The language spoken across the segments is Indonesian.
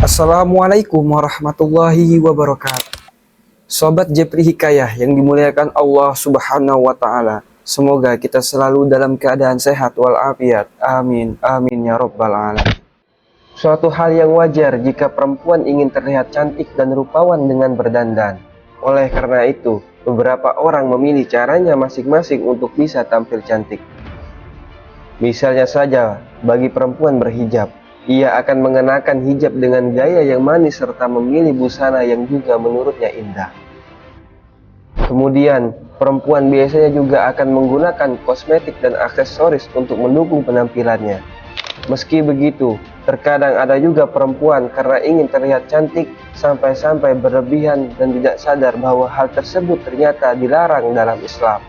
Assalamualaikum warahmatullahi wabarakatuh. Sobat Jepri Hikayah yang dimuliakan Allah Subhanahu wa Ta'ala, semoga kita selalu dalam keadaan sehat walafiat. Amin, amin ya Rabbal alamin. Suatu hal yang wajar jika perempuan ingin terlihat cantik dan rupawan dengan berdandan. Oleh karena itu, beberapa orang memilih caranya masing-masing untuk bisa tampil cantik. Misalnya saja, bagi perempuan berhijab, ia akan mengenakan hijab dengan gaya yang manis serta memilih busana yang juga menurutnya indah. Kemudian, perempuan biasanya juga akan menggunakan kosmetik dan aksesoris untuk mendukung penampilannya. Meski begitu, terkadang ada juga perempuan karena ingin terlihat cantik sampai-sampai berlebihan dan tidak sadar bahwa hal tersebut ternyata dilarang dalam Islam.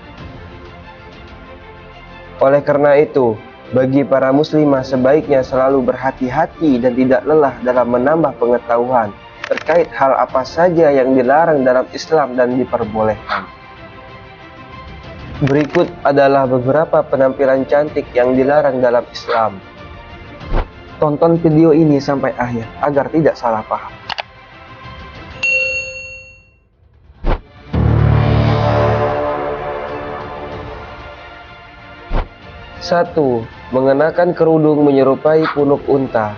Oleh karena itu, bagi para muslimah sebaiknya selalu berhati-hati dan tidak lelah dalam menambah pengetahuan terkait hal apa saja yang dilarang dalam Islam dan diperbolehkan. Berikut adalah beberapa penampilan cantik yang dilarang dalam Islam. Tonton video ini sampai akhir agar tidak salah paham. 1. Mengenakan kerudung menyerupai punuk unta.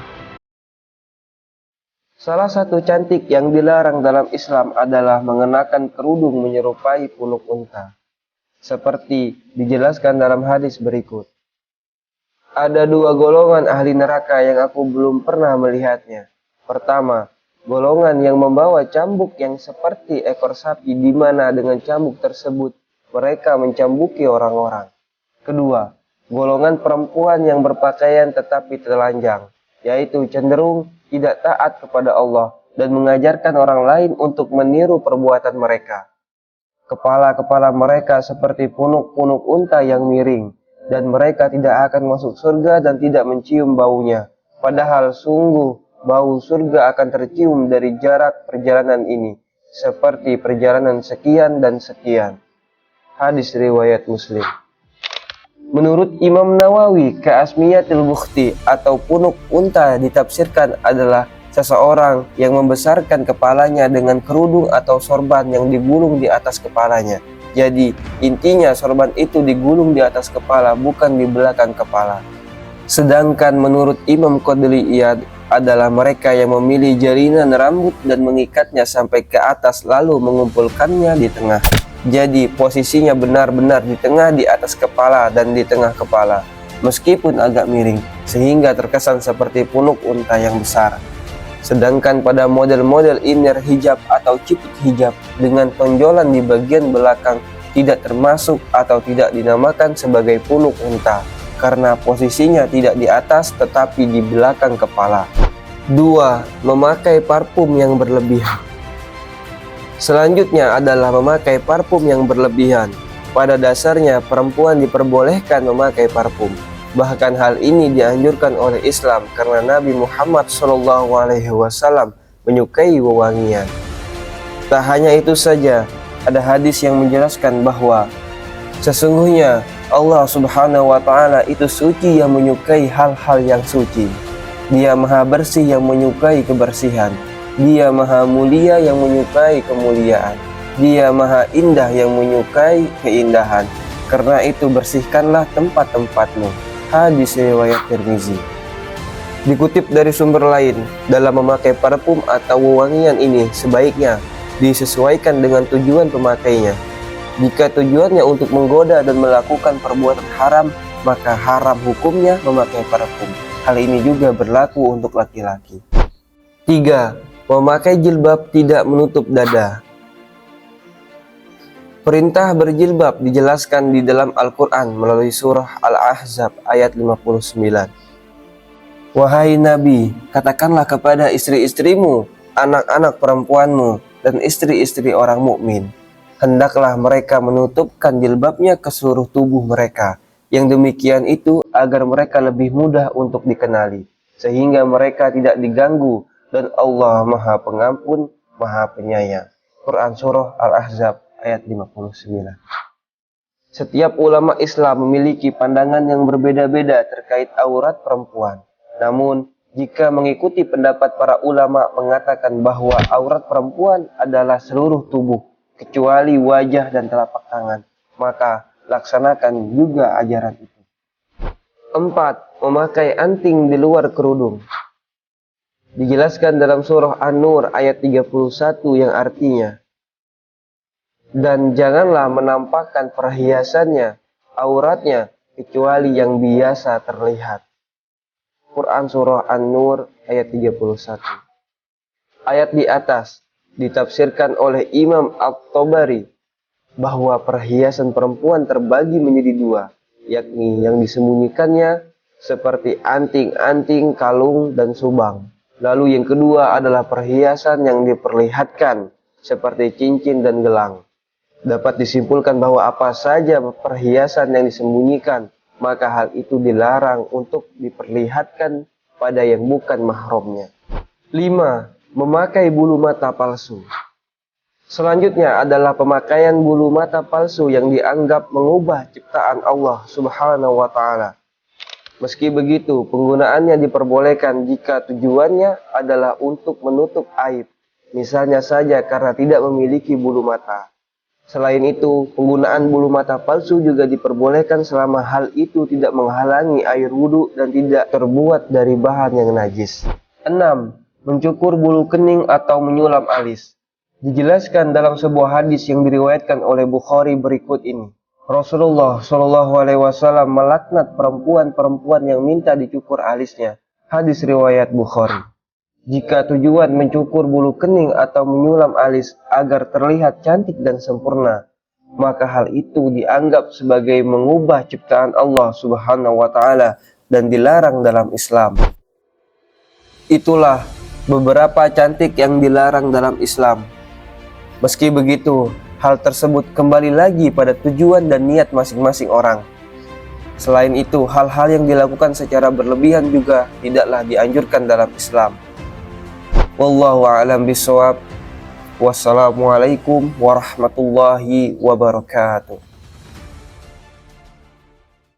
Salah satu cantik yang dilarang dalam Islam adalah mengenakan kerudung menyerupai punuk unta. Seperti dijelaskan dalam hadis berikut. Ada dua golongan ahli neraka yang aku belum pernah melihatnya. Pertama, golongan yang membawa cambuk yang seperti ekor sapi di mana dengan cambuk tersebut mereka mencambuki orang-orang. Kedua, golongan perempuan yang berpakaian tetapi telanjang, yaitu cenderung tidak taat kepada Allah dan mengajarkan orang lain untuk meniru perbuatan mereka. Kepala-kepala mereka seperti punuk-punuk unta yang miring, dan mereka tidak akan masuk surga dan tidak mencium baunya. Padahal sungguh bau surga akan tercium dari jarak perjalanan ini, seperti perjalanan sekian dan sekian. Hadis riwayat Muslim. Menurut Imam Nawawi, Ka'asmiyatil Bukhti atau punuk unta ditafsirkan adalah seseorang yang membesarkan kepalanya dengan kerudung atau sorban yang digulung di atas kepalanya. Jadi, intinya sorban itu digulung di atas kepala, bukan di belakang kepala. Sedangkan menurut Imam Qadli Iyad adalah mereka yang memilih jalinan rambut dan mengikatnya sampai ke atas lalu mengumpulkannya di tengah. Jadi posisinya benar-benar di tengah, di atas kepala dan di tengah kepala, meskipun agak miring, sehingga terkesan seperti punuk unta yang besar. Sedangkan pada model-model inner hijab atau ciput hijab dengan tonjolan di bagian belakang tidak termasuk atau tidak dinamakan sebagai punuk unta, karena posisinya tidak di atas tetapi di belakang kepala. 2. Memakai parfum yang berlebihan. Selanjutnya adalah memakai parfum yang berlebihan. Pada dasarnya perempuan diperbolehkan memakai parfum. Bahkan hal ini dianjurkan oleh Islam karena Nabi Muhammad SAW menyukai wewangian. Tak hanya itu saja, ada hadis yang menjelaskan bahwa sesungguhnya Allah Subhanahu wa Ta'ala itu suci yang menyukai hal-hal yang suci. Dia maha bersih yang menyukai kebersihan. Dia maha mulia yang menyukai kemuliaan. Dia maha indah yang menyukai keindahan. Karena itu bersihkanlah tempat-tempatmu. Hadis riwayat Tirmizi. Dikutip dari sumber lain, dalam memakai parfum atau wewangian ini sebaiknya disesuaikan dengan tujuan pemakainya. Jika tujuannya untuk menggoda dan melakukan perbuatan haram, maka haram hukumnya memakai parfum. Hal ini juga berlaku untuk laki-laki. 3. Memakai jilbab tidak menutup dada. Perintah berjilbab dijelaskan di dalam Al-Quran melalui surah Al-Ahzab ayat 59. Wahai Nabi, katakanlah kepada istri-istrimu, anak-anak perempuanmu, dan istri-istri orang mukmin, hendaklah mereka menutupkan jilbabnya ke seluruh tubuh mereka. Yang demikian itu agar mereka lebih mudah untuk dikenali, sehingga mereka tidak diganggu, dan Allah Maha Pengampun, Maha Penyayang. Quran Surah Al-Ahzab ayat 59. Setiap ulama Islam memiliki pandangan yang berbeda-beda terkait aurat perempuan. Namun, Jika mengikuti pendapat para ulama mengatakan bahwa aurat perempuan adalah seluruh tubuh, kecuali wajah dan telapak tangan, maka laksanakan juga ajaran itu. 4. Memakai anting di luar kerudung. Dijelaskan dalam surah An-Nur ayat 31 yang artinya, dan janganlah menampakkan perhiasannya, auratnya, kecuali yang biasa terlihat. Quran surah An-Nur ayat 31. Ayat di atas ditafsirkan oleh Imam At-Tabari bahwa perhiasan perempuan terbagi menjadi dua, yakni yang disembunyikannya seperti anting-anting, kalung, dan subang. Lalu yang kedua adalah perhiasan yang diperlihatkan seperti cincin dan gelang. Dapat disimpulkan bahwa apa saja perhiasan yang disembunyikan, maka hal itu dilarang untuk diperlihatkan pada yang bukan mahramnya. 5. Memakai bulu mata palsu. Selanjutnya adalah pemakaian bulu mata palsu yang dianggap mengubah ciptaan Allah Subhanahu wa Ta'ala. Meski begitu, penggunaannya diperbolehkan jika tujuannya adalah untuk menutup aib, misalnya saja karena tidak memiliki bulu mata. Selain itu, penggunaan bulu mata palsu juga diperbolehkan selama hal itu tidak menghalangi air wudhu dan tidak terbuat dari bahan yang najis. 6. Mencukur bulu kening atau menyulam alis. Dijelaskan dalam sebuah hadis yang diriwayatkan oleh Bukhari berikut ini. Rasulullah Shallallahu Alaihi Wasallam melaknat perempuan-perempuan yang minta dicukur alisnya. Hadis riwayat Bukhari. Jika tujuan mencukur bulu kening atau menyulam alis agar terlihat cantik dan sempurna, maka hal itu dianggap sebagai mengubah ciptaan Allah Subhanahu wa Ta'ala dan dilarang dalam Islam. Itulah beberapa cantik yang dilarang dalam Islam. Meski begitu, hal tersebut kembali lagi pada tujuan dan niat masing-masing orang. Selain itu, hal-hal yang dilakukan secara berlebihan juga tidaklah dianjurkan dalam Islam. Wallahu a'lam bishawab. Wassalamualaikum warahmatullahi wabarakatuh.